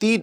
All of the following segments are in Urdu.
3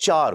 4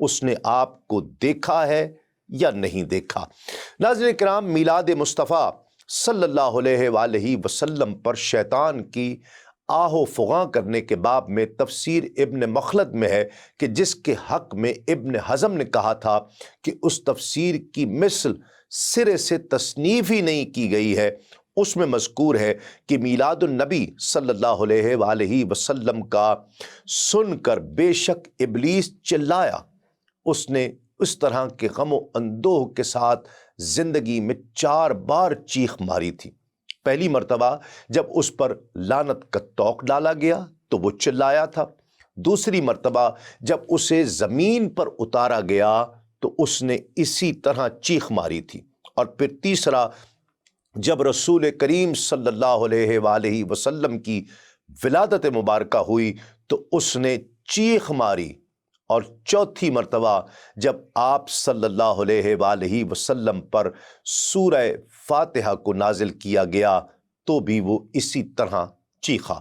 اس نے آپ کو دیکھا ہے یا نہیں دیکھا؟ ناظرین کرام، میلاد مصطفیٰ صلی اللہ علیہ وآلہ وسلم پر شیطان کی آہ و فغاں کرنے کے باب میں تفسیر ابن مخلد میں ہے کہ جس کے حق میں ابن حزم نے کہا تھا کہ اس تفسیر کی مثل سرے سے تصنیف ہی نہیں کی گئی ہے، اس میں مذکور ہے کہ میلاد النبی صلی اللہ علیہ وآلہ وسلم کا سن کر بے شک ابلیس چلایا، اس نے اس طرح کے غم و اندوہ کے ساتھ زندگی میں 4 بار چیخ ماری تھی۔ پہلی مرتبہ جب اس پر لعنت کا طوق ڈالا گیا تو وہ چلایا تھا، دوسری مرتبہ جب اسے زمین پر اتارا گیا تو اس نے اسی طرح چیخ ماری تھی، اور پھر تیسرا جب رسول کریم صلی اللہ علیہ وآلہ وسلم کی ولادت مبارکہ ہوئی تو اس نے چیخ ماری، اور چوتھی مرتبہ جب آپ صلی اللہ علیہ وآلہ وسلم پر سورہ فاتحہ کو نازل کیا گیا تو بھی وہ اسی طرح چیخا۔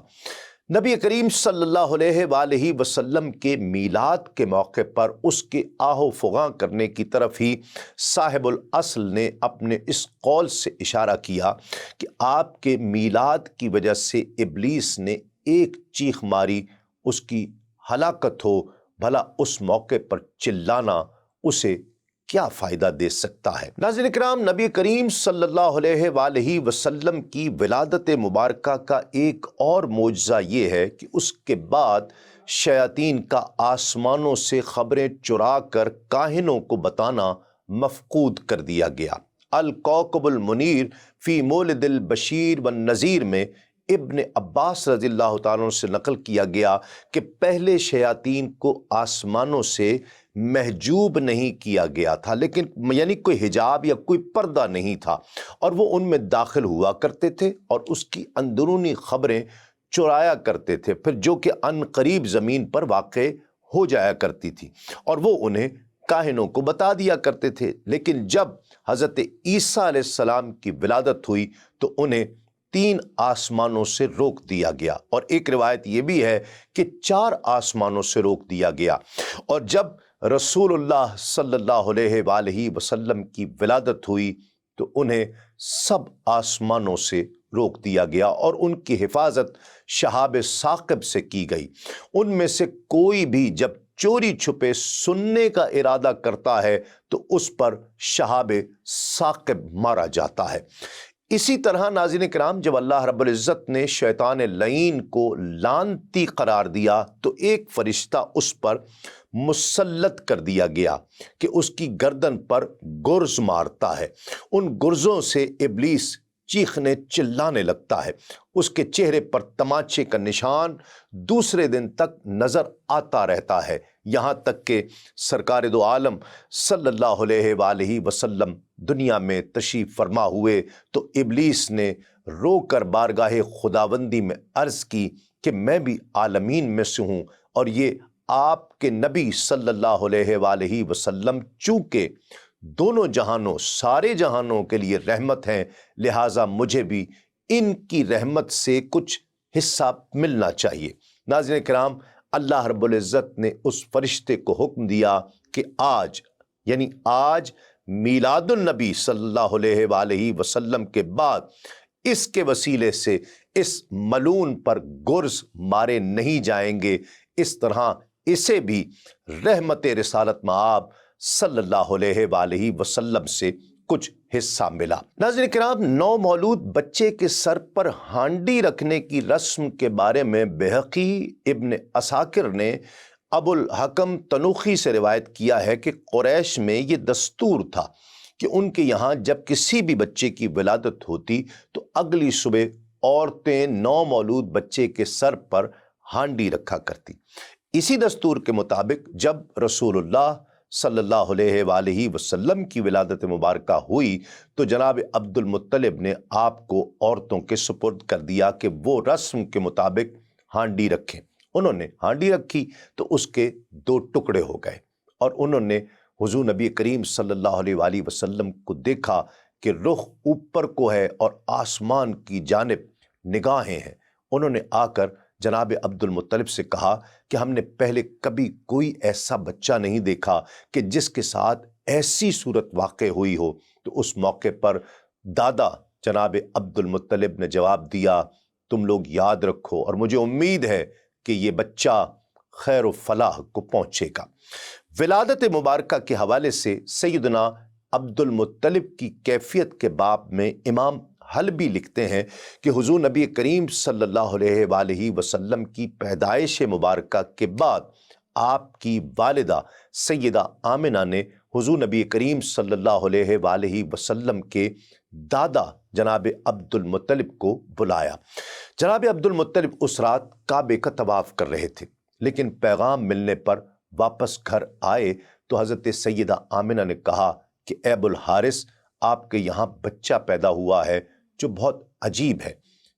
نبی کریم صلی اللہ علیہ وآلہ وسلم کے میلاد کے موقع پر اس کے آہ و فغاں کرنے کی طرف ہی صاحب الاصل نے اپنے اس قول سے اشارہ کیا کہ آپ کے میلاد کی وجہ سے ابلیس نے ایک چیخ ماری، اس کی ہلاکت ہو، بھلا اس موقع پر چلانا اسے کیا فائدہ دے سکتا ہے؟ ناظرین کرام، نبی کریم صلی اللہ علیہ وآلہ وسلم کی ولادت مبارکہ کا ایک اور معجزہ یہ ہے کہ اس کے بعد شیاطین کا آسمانوں سے خبریں چرا کر کاہنوں کو بتانا مفقود کر دیا گیا۔ الکوكب المنیر فی مولد البشیر والنذیر میں ابن عباس رضی اللہ تعالیٰ عنہ سے نقل کیا گیا کہ پہلے شیاطین کو آسمانوں سے محجوب نہیں کیا گیا تھا، لیکن یعنی کوئی حجاب یا کوئی پردہ نہیں تھا، اور وہ ان میں داخل ہوا کرتے تھے اور اس کی اندرونی خبریں چرایا کرتے تھے، پھر جو کہ ان قریب زمین پر واقع ہو جایا کرتی تھی، اور وہ انہیں کاہنوں کو بتا دیا کرتے تھے۔ لیکن جب حضرت عیسیٰ علیہ السلام کی ولادت ہوئی تو انہیں 3 آسمانوں سے روک دیا گیا، اور ایک روایت یہ بھی ہے کہ 4 آسمانوں سے روک دیا گیا، اور جب رسول اللہ صلی اللہ علیہ وآلہ وسلم کی ولادت ہوئی تو انہیں سب آسمانوں سے روک دیا گیا، اور ان کی حفاظت شہاب ثاقب سے کی گئی۔ ان میں سے کوئی بھی جب چوری چھپے سننے کا ارادہ کرتا ہے تو اس پر شہاب ثاقب مارا جاتا ہے۔ اسی طرح ناظرین کرام، جب اللہ رب العزت نے شیطان لعین کو لعنتی قرار دیا تو ایک فرشتہ اس پر مسلط کر دیا گیا کہ اس کی گردن پر گرز مارتا ہے۔ ان گرزوں سے ابلیس چیخنے چلانے لگتا ہے، اس کے چہرے پر تماچے کا نشان دوسرے دن تک نظر آتا رہتا ہے، یہاں تک کہ سرکار دو عالم صلی اللہ علیہ وآلہ وسلم دنیا میں تشریف فرما ہوئے تو ابلیس نے رو کر بارگاہ خداوندی میں عرض کی کہ میں بھی عالمین میں سے ہوں، اور یہ آپ کے نبی صلی اللہ علیہ وآلہ وسلم چونکہ دونوں جہانوں سارے جہانوں کے لیے رحمت ہیں، لہٰذا مجھے بھی ان کی رحمت سے کچھ حصہ ملنا چاہیے۔ ناظرین کرام، اللہ رب العزت نے اس فرشتے کو حکم دیا کہ آج یعنی آج میلاد النبی صلی اللہ علیہ وآلہ وسلم کے بعد اس کے وسیلے سے اس ملعون پر گرز مارے نہیں جائیں گے، اس طرح اسے بھی رحمت رسالت مآب صلی اللہ علیہ وآلہ وسلم سے کچھ حصہ ملا۔ ناظرین کرام، نو مولود بچے کے سر پر ہانڈی رکھنے کی رسم کے بارے میں بہقی ابن عساکر نے ابو الحکم تنوخی سے روایت کیا ہے کہ قریش میں یہ دستور تھا کہ ان کے یہاں جب کسی بھی بچے کی ولادت ہوتی تو اگلی صبح عورتیں نو مولود بچے کے سر پر ہانڈی رکھا کرتی۔ اسی دستور کے مطابق جب رسول اللہ صلی اللہ علیہ وآلہ وسلم کی ولادت مبارکہ ہوئی تو جناب عبد المطلب نے آپ کو عورتوں کے سپرد کر دیا کہ وہ رسم کے مطابق ہانڈی رکھیں۔ انہوں نے ہانڈی رکھی تو اس کے 2 ٹکڑے ہو گئے، اور انہوں نے حضور نبی کریم صلی اللہ علیہ وآلہ وسلم کو دیکھا کہ رخ اوپر کو ہے اور آسمان کی جانب نگاہیں ہیں۔ انہوں نے آ کر جناب عبد المطلب سے کہا کہ ہم نے پہلے کبھی کوئی ایسا بچہ نہیں دیکھا کہ جس کے ساتھ ایسی صورت واقع ہوئی ہو۔ تو اس موقع پر دادا جناب عبد المطلب نے جواب دیا، تم لوگ یاد رکھو اور مجھے امید ہے کہ یہ بچہ خیر و فلاح کو پہنچے گا۔ ولادت مبارکہ کے حوالے سے سیدنا عبد المطلب کی کیفیت کے باب میں امام حلبی لکھتے ہیں کہ حضور نبی کریم صلی اللہ علیہ وآلہ وسلم کی پیدائش مبارکہ کے بعد آپ کی والدہ سیدہ آمنہ نے حضور نبی کریم صلی اللہ علیہ وآلہ وسلم کے دادا جناب عبد المطلب کو بلایا۔ جناب عبد المطلب اس رات کعبے کا طواف کر رہے تھے، لیکن پیغام ملنے پر واپس گھر آئے تو حضرت سیدہ آمنہ نے کہا کہ اے ابو الحارث، آپ کے یہاں بچہ پیدا ہوا ہے جو بہت عجیب ہے۔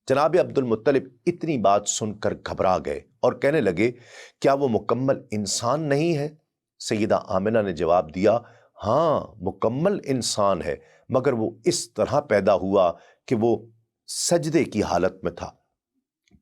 جناب عبد المطلب اتنی بات سن کر گھبرا گئے اور کہنے لگے، کیا وہ مکمل انسان نہیں ہے؟ سیدہ آمنہ نے جواب دیا، ہاں مکمل انسان ہے، مگر وہ اس طرح پیدا ہوا کہ وہ سجدے کی حالت میں تھا۔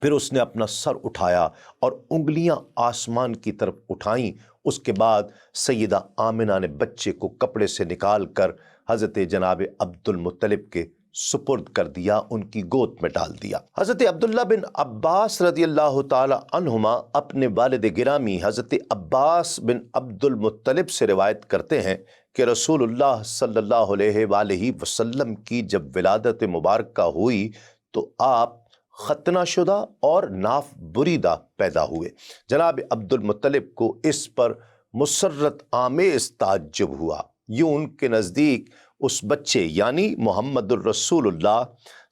پھر اس نے اپنا سر اٹھایا اور انگلیاں آسمان کی طرف اٹھائیں۔ اس کے بعد سیدہ آمنہ نے بچے کو کپڑے سے نکال کر حضرت جناب عبد المطلب کے سپرد کر دیا، ان کی گود میں ڈال دیا۔ حضرت عبداللہ بن عباس رضی اللہ تعالی عنہما اپنے والد گرامی حضرت عباس بن عبد المطلب سے روایت کرتے ہیں کہ رسول اللہ صلی اللہ علیہ وآلہ وسلم کی جب ولادت مبارکہ ہوئی تو آپ ختنہ شدہ اور ناف بریدہ پیدا ہوئے۔ جناب عبد المطلب کو اس پر مسرت آمیز تعجب ہوا، یوں ان کے نزدیک اس بچے یعنی محمد الرسول اللہ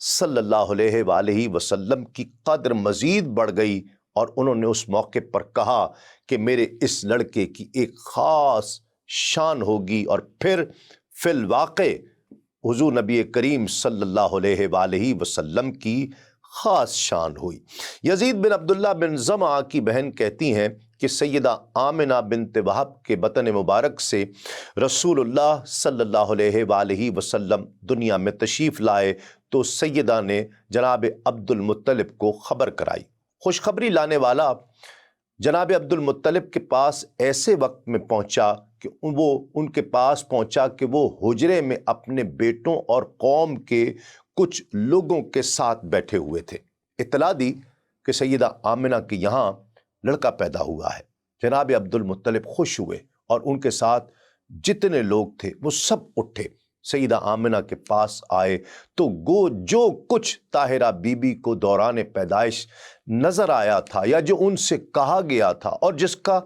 صلی اللہ علیہ وآلہ وسلم کی قدر مزید بڑھ گئی، اور انہوں نے اس موقع پر کہا کہ میرے اس لڑکے کی ایک خاص شان ہوگی، اور پھر فی الواقع حضور نبی کریم صلی اللہ علیہ وآلہ وسلم کی خاص شان ہوئی۔ یزید بن عبداللہ بن زمعہ کی بہن کہتی ہیں کہ سیدہ آمنہ بنت وہب کے بطن مبارک سے رسول اللہ صلی اللہ علیہ وآلہ وسلم دنیا میں تشریف لائے تو سیدہ نے جناب عبد المطلب کو خبر کرائی۔ خوشخبری لانے والا جناب عبد المطلب کے پاس ایسے وقت میں پہنچا کہ وہ ان کے پاس پہنچا کہ وہ حجرے میں اپنے بیٹوں اور قوم کے کچھ لوگوں کے ساتھ بیٹھے ہوئے تھے۔ اطلاع دی کہ سیدہ آمنہ کے یہاں لڑکا پیدا ہوا ہے۔ جناب عبد المطلب خوش ہوئے اور ان کے ساتھ جتنے لوگ تھے وہ سب اٹھے، سیدہ آمنہ کے پاس آئے تو جو کچھ طاہرہ بی بی کو دوران پیدائش نظر آیا تھا یا جو ان سے کہا گیا تھا اور جس کا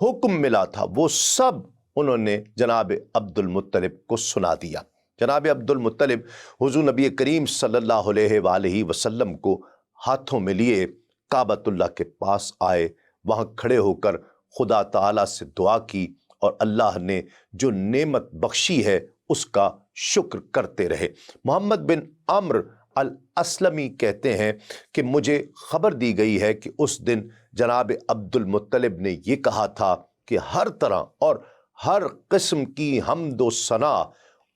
حکم ملا تھا، وہ سب انہوں نے جناب عبد المطلب کو سنا دیا۔ جناب عبد المطلب حضور نبی کریم صلی اللہ علیہ وآلہ وسلم کو ہاتھوں میں لیے کعبۃ اللہ کے پاس آئے، وہاں کھڑے ہو کر خدا تعالیٰ سے دعا کی اور اللہ نے جو نعمت بخشی ہے اس کا شکر کرتے رہے۔ محمد بن عمرو الاسلمی کہتے ہیں کہ مجھے خبر دی گئی ہے کہ اس دن جناب عبد المطلب نے یہ کہا تھا کہ ہر طرح اور ہر قسم کی حمد و ثنا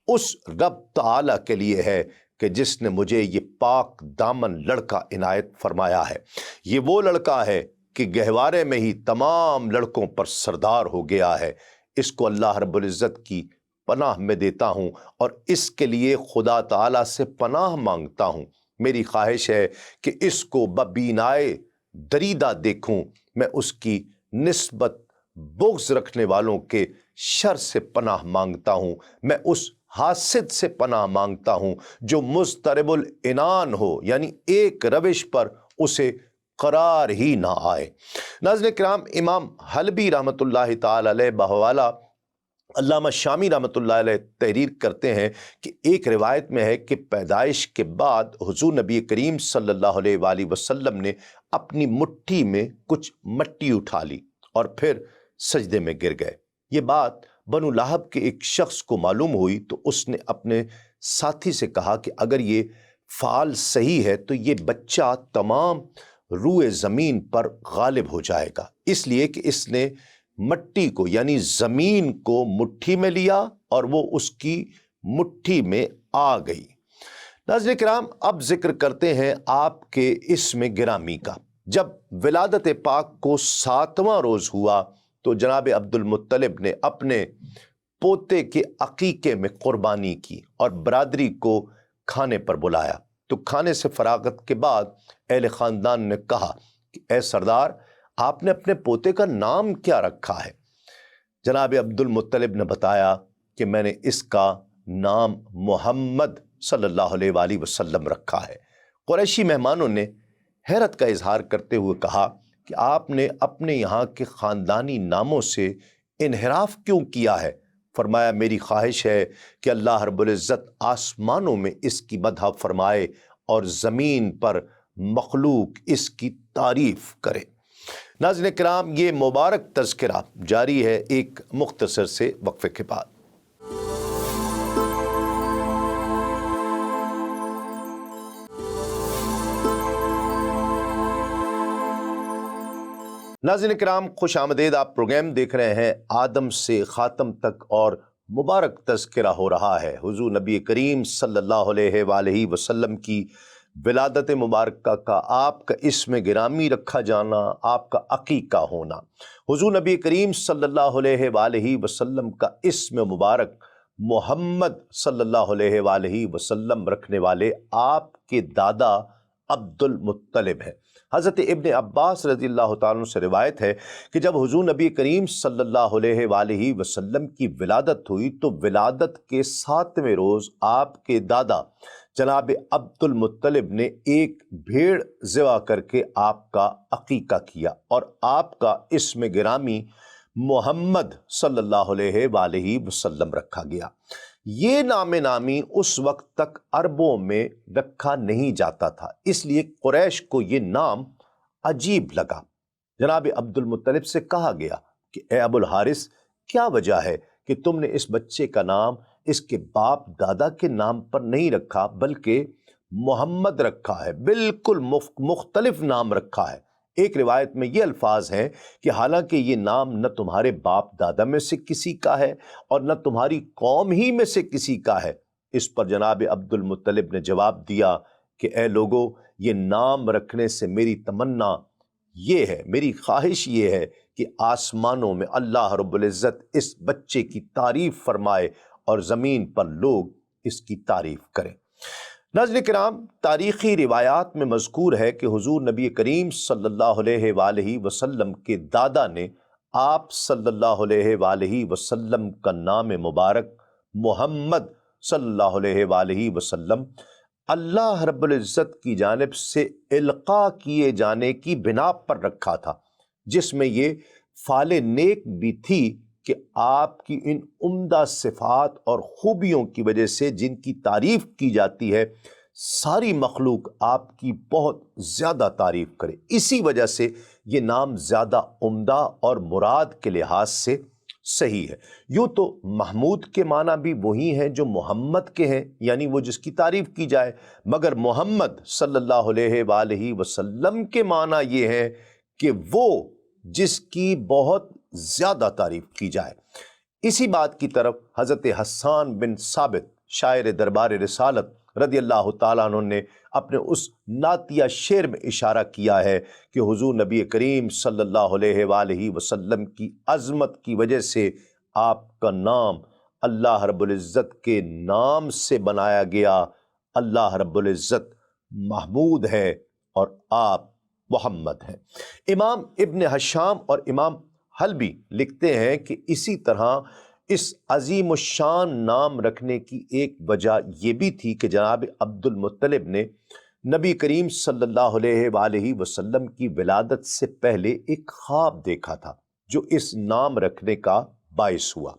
اس رب تعالیٰ کے لیے ہے کہ جس نے مجھے یہ پاک دامن لڑکا عنایت فرمایا ہے۔ یہ وہ لڑکا ہے کہ گہوارے میں ہی تمام لڑکوں پر سردار ہو گیا ہے۔ اس کو اللہ رب العزت کی پناہ میں دیتا ہوں اور اس کے لیے خدا تعالیٰ سے پناہ مانگتا ہوں۔ میری خواہش ہے کہ اس کو ببینائے دریدہ دیکھوں۔ میں اس کی نسبت بغض رکھنے والوں کے شر سے پناہ مانگتا ہوں۔ میں اس حاسد سے پناہ مانگتا ہوں جو مضطرب العنان ہو، یعنی ایک روش پر اسے قرار ہی نہ آئے۔ ناظرین کرام، امام حلبی رحمۃ اللہ تعالی علیہ بحوالہ علامہ شامی رحمۃ اللہ علیہ تحریر کرتے ہیں کہ ایک روایت میں ہے کہ پیدائش کے بعد حضور نبی کریم صلی اللہ علیہ وآلہ وسلم نے اپنی مٹھی میں کچھ مٹی اٹھا لی اور پھر سجدے میں گر گئے۔ یہ بات بنو لہب کے ایک شخص کو معلوم ہوئی تو اس نے اپنے ساتھی سے کہا کہ اگر یہ فعل صحیح ہے تو یہ بچہ تمام روئے زمین پر غالب ہو جائے گا، اس لیے کہ اس نے مٹی کو یعنی زمین کو مٹھی میں لیا اور وہ اس کی مٹھی میں آ گئی۔ ناظرین کرام، اب ذکر کرتے ہیں آپ کے اسم گرامی کا۔ جب ولادت پاک کو 7واں روز ہوا تو جناب عبد المطلب نے اپنے پوتے کے عقیقے میں قربانی کی اور برادری کو کھانے پر بلایا۔ تو کھانے سے فراغت کے بعد اہل خاندان نے کہا کہ اے سردار، آپ نے اپنے پوتے کا نام کیا رکھا ہے؟ جناب عبد المطلب نے بتایا کہ میں نے اس کا نام محمد صلی اللہ علیہ وآلہ وسلم رکھا ہے۔ قریشی مہمانوں نے حیرت کا اظہار کرتے ہوئے کہا کہ آپ نے اپنے یہاں کے خاندانی ناموں سے انحراف کیوں کیا ہے؟ فرمایا میری خواہش ہے کہ اللہ رب العزت آسمانوں میں اس کی مدح فرمائے اور زمین پر مخلوق اس کی تعریف کرے۔ ناظرین کرام، یہ مبارک تذکرہ جاری ہے ایک مختصر سے وقفے کے بعد۔ ناظرین کرام، خوش آمدید۔ آپ پروگرام دیکھ رہے ہیں آدم سے خاتم تک اور مبارک تذکرہ ہو رہا ہے حضور نبی کریم صلی اللہ علیہ وآلہ وسلم کی ولادت مبارکہ کا، آپ کا اسم گرامی رکھا جانا، آپ کا عقیقہ ہونا۔ حضور نبی کریم صلی اللہ علیہ وآلہ وسلم کا اسم مبارک محمد صلی اللہ علیہ وآلہ وسلم رکھنے والے آپ کے دادا عبد المطلب ہیں۔ حضرت ابن عباس رضی اللہ تعالیٰ عنہ سے روایت ہے کہ جب حضور نبی کریم صلی اللہ علیہ وآلہ وسلم کی ولادت ہوئی تو ولادت کے 7ویں روز آپ کے دادا جناب عبد المطلب نے ایک بھیڑ ذبح کر کے آپ کا عقیقہ کیا اور آپ کا اسم گرامی محمد صلی اللہ علیہ وآلہ وسلم رکھا گیا۔ یہ نام نامی اس وقت تک عربوں میں رکھا نہیں جاتا تھا، اس لیے قریش کو یہ نام عجیب لگا۔ جناب عبد المطلب سے کہا گیا کہ اے ابو الحارث، کیا وجہ ہے کہ تم نے اس بچے کا نام اس کے باپ دادا کے نام پر نہیں رکھا بلکہ محمد رکھا ہے؟ بالکل مختلف نام رکھا ہے۔ ایک روایت میں یہ الفاظ ہیں کہ حالانکہ یہ نام نہ تمہارے باپ دادا میں سے کسی کا ہے اور نہ تمہاری قوم ہی میں سے کسی کا ہے۔ اس پر جناب عبد المطلب نے جواب دیا کہ اے لوگو، یہ نام رکھنے سے میری تمنا یہ ہے، میری خواہش یہ ہے کہ آسمانوں میں اللہ رب العزت اس بچے کی تعریف فرمائے اور زمین پر لوگ اس کی تعریف کریں۔ ناظرین کرام، تاریخی روایات میں مذکور ہے کہ حضور نبی کریم صلی اللہ علیہ وآلہ وسلم کے دادا نے آپ صلی اللہ علیہ وآلہ وسلم کا نام مبارک محمد صلی اللہ علیہ وآلہ وسلم اللہ رب العزت کی جانب سے القاء کیے جانے کی بنا پر رکھا تھا، جس میں یہ فعل نیک بھی تھی کہ آپ کی ان عمدہ صفات اور خوبیوں کی وجہ سے جن کی تعریف کی جاتی ہے، ساری مخلوق آپ کی بہت زیادہ تعریف کرے۔ اسی وجہ سے یہ نام زیادہ عمدہ اور مراد کے لحاظ سے صحیح ہے۔ یوں تو محمود کے معنی بھی وہی ہیں جو محمد کے ہیں، یعنی وہ جس کی تعریف کی جائے، مگر محمد صلی اللہ علیہ وآلہ وسلم کے معنی یہ ہے کہ وہ جس کی بہت زیادہ تعریف کی جائے۔ اسی بات کی طرف حضرت حسان بن ثابت شاعر دربار رسالت رضی اللہ تعالیٰ عنہ نے اپنے اس نعتیہ شعر میں اشارہ کیا ہے کہ حضور نبی کریم صلی اللہ علیہ وآلہ وسلم کی عظمت کی وجہ سے آپ کا نام اللہ رب العزت کے نام سے بنایا گیا۔ اللہ رب العزت محمود ہے اور آپ محمد ہیں۔ امام ابن ہشام اور امام حلبی لکھتے ہیں کہ اسی طرح اس عظیم الشان نام رکھنے کی ایک وجہ یہ بھی تھی کہ جناب عبد المطلب نے نبی کریم صلی اللہ علیہ وآلہ وسلم کی ولادت سے پہلے ایک خواب دیکھا تھا جو اس نام رکھنے کا باعث ہوا،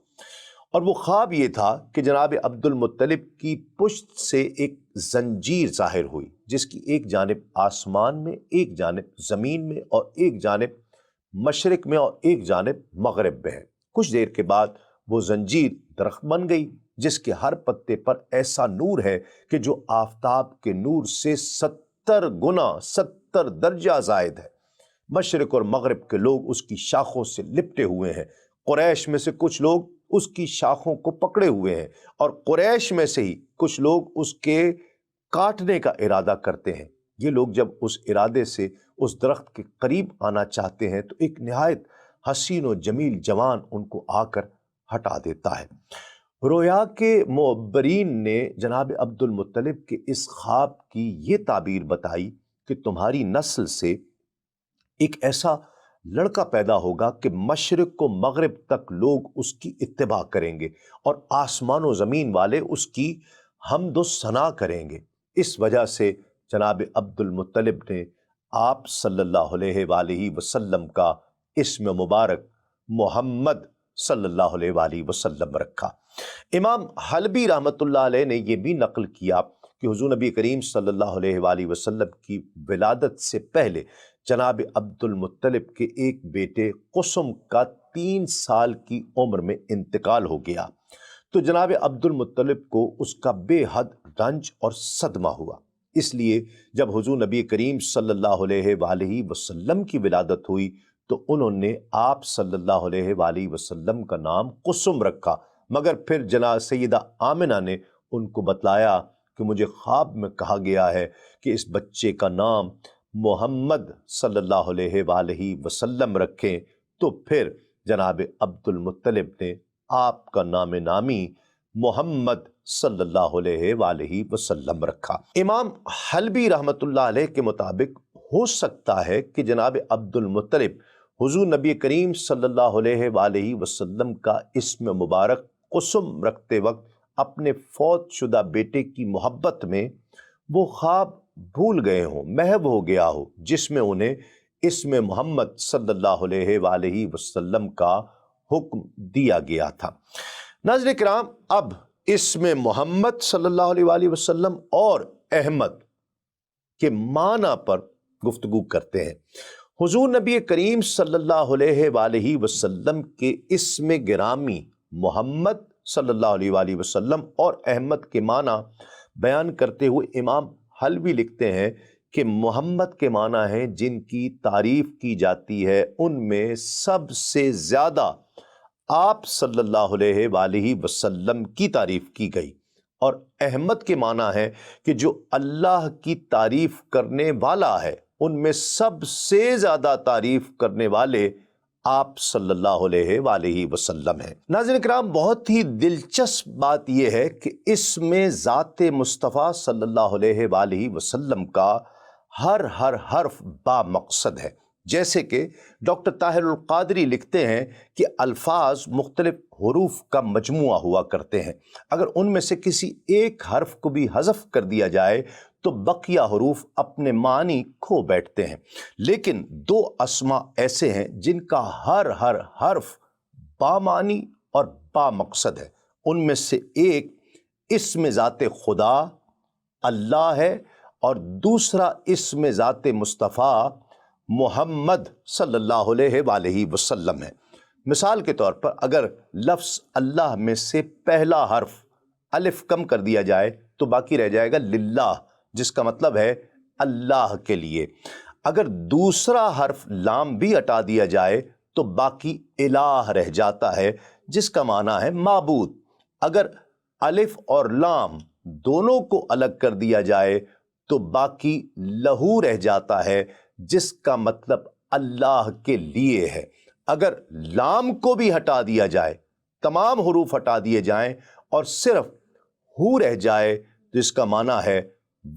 اور وہ خواب یہ تھا کہ جناب عبد المطلب کی پشت سے ایک زنجیر ظاہر ہوئی جس کی ایک جانب آسمان میں، ایک جانب زمین میں اور ایک جانب مشرق میں اور ایک جانب مغرب میں ہے۔ کچھ دیر کے بعد وہ زنجیر درخت بن گئی جس کے ہر پتے پر ایسا نور ہے کہ جو آفتاب کے نور سے 70 گنا 70 درجہ زائد ہے۔ مشرق اور مغرب کے لوگ اس کی شاخوں سے لپٹے ہوئے ہیں۔ قریش میں سے کچھ لوگ اس کی شاخوں کو پکڑے ہوئے ہیں اور قریش میں سے ہی کچھ لوگ اس کے کاٹنے کا ارادہ کرتے ہیں۔ یہ لوگ جب اس ارادے سے اس درخت کے قریب آنا چاہتے ہیں تو ایک نہایت حسین و جمیل جوان ان کو آ کر ہٹا دیتا ہے۔ رویا کے معبرین نے جناب عبد المطلب کے اس خواب کی یہ تعبیر بتائی کہ تمہاری نسل سے ایک ایسا لڑکا پیدا ہوگا کہ مشرق و مغرب تک لوگ اس کی اتباع کریں گے اور آسمان و زمین والے اس کی حمد و ثنا کریں گے۔ اس وجہ سے جناب عبد المطلب نے آپ صلی اللہ علیہ وآلہ وسلم کا اسم مبارک محمد صلی اللہ علیہ وآلہ وسلم رکھا۔ امام حلبی رحمۃ اللہ علیہ نے یہ بھی نقل کیا کہ حضور نبی کریم صلی اللہ علیہ وآلہ وسلم کی ولادت سے پہلے جناب عبد المطلب کے ایک بیٹے قسم کا 3 سال کی عمر میں انتقال ہو گیا تو جناب عبد المطلب کو اس کا بے حد رنج اور صدمہ ہوا۔ اس لیے جب حضور نبی کریم صلی اللہ علیہ وآلہ وسلم کی ولادت ہوئی تو انہوں نے آپ صلی اللہ علیہ وآلہ وسلم کا نام قسم رکھا، مگر پھر جناب سیدہ آمنہ نے ان کو بتلایا کہ مجھے خواب میں کہا گیا ہے کہ اس بچے کا نام محمد صلی اللہ علیہ وآلہ وسلم رکھیں، تو پھر جناب عبد المطلب نے آپ کا نام نامی محمد صلی اللہ علیہ وآلہ وسلم رکھا۔ امام حلبی رحمۃ اللہ علیہ کے مطابق ہو سکتا ہے کہ جناب عبد المطلب حضور نبی کریم صلی اللہ علیہ وآلہ وسلم کا اسم مبارک قسم رکھتے وقت اپنے فوت شدہ بیٹے کی محبت میں وہ خواب بھول گئے ہوں، محو ہو گیا ہو جس میں انہیں اسم محمد صلی اللہ علیہ وآلہ وسلم کا حکم دیا گیا تھا۔ ناظرین کرام، اب اسم محمد صلی اللہ علیہ وآلہ وسلم اور احمد کے معنی پر گفتگو کرتے ہیں۔ حضور نبی کریم صلی اللہ علیہ وآلہ وسلم کے اسم گرامی محمد صلی اللہ علیہ وآلہ وسلم اور احمد کے معنی بیان کرتے ہوئے امام حلبی لکھتے ہیں کہ محمد کے معنی ہیں جن کی تعریف کی جاتی ہے ان میں سب سے زیادہ آپ صلی اللہ علیہ وآلہ وسلم کی تعریف کی گئی، اور احمد کے معنی ہے کہ جو اللہ کی تعریف کرنے والا ہے ان میں سب سے زیادہ تعریف کرنے والے آپ صلی اللہ علیہ وآلہ وسلم ہیں۔ ناظرین کرام، بہت ہی دلچسپ بات یہ ہے کہ اس میں ذات مصطفیٰ صلی اللہ علیہ وآلہ وسلم کا ہر حرف با مقصد ہے۔ جیسے کہ ڈاکٹر طاہر القادری لکھتے ہیں کہ الفاظ مختلف حروف کا مجموعہ ہوا کرتے ہیں، اگر ان میں سے کسی ایک حرف کو بھی حذف کر دیا جائے تو بقیہ حروف اپنے معنی کھو بیٹھتے ہیں، لیکن 2 اسماء ایسے ہیں جن کا ہر حرف با معنی اور با مقصد ہے۔ ان میں سے ایک اسم ذات خدا اللہ ہے اور دوسرا اسم ذات مصطفیٰ محمد صلی اللہ علیہ وآلہ وسلم ہے۔ مثال کے طور پر اگر لفظ اللہ میں سے پہلا حرف الف کم کر دیا جائے تو باقی رہ جائے گا للہ، جس کا مطلب ہے اللہ کے لیے۔ اگر دوسرا حرف لام بھی ہٹا دیا جائے تو باقی الہ رہ جاتا ہے، جس کا معنی ہے معبود۔ اگر الف اور لام دونوں کو الگ کر دیا جائے تو باقی لہو رہ جاتا ہے، جس کا مطلب اللہ کے لیے ہے۔ اگر لام کو بھی ہٹا دیا جائے، تمام حروف ہٹا دیے جائیں اور صرف ہو رہ جائے تو اس کا معنی ہے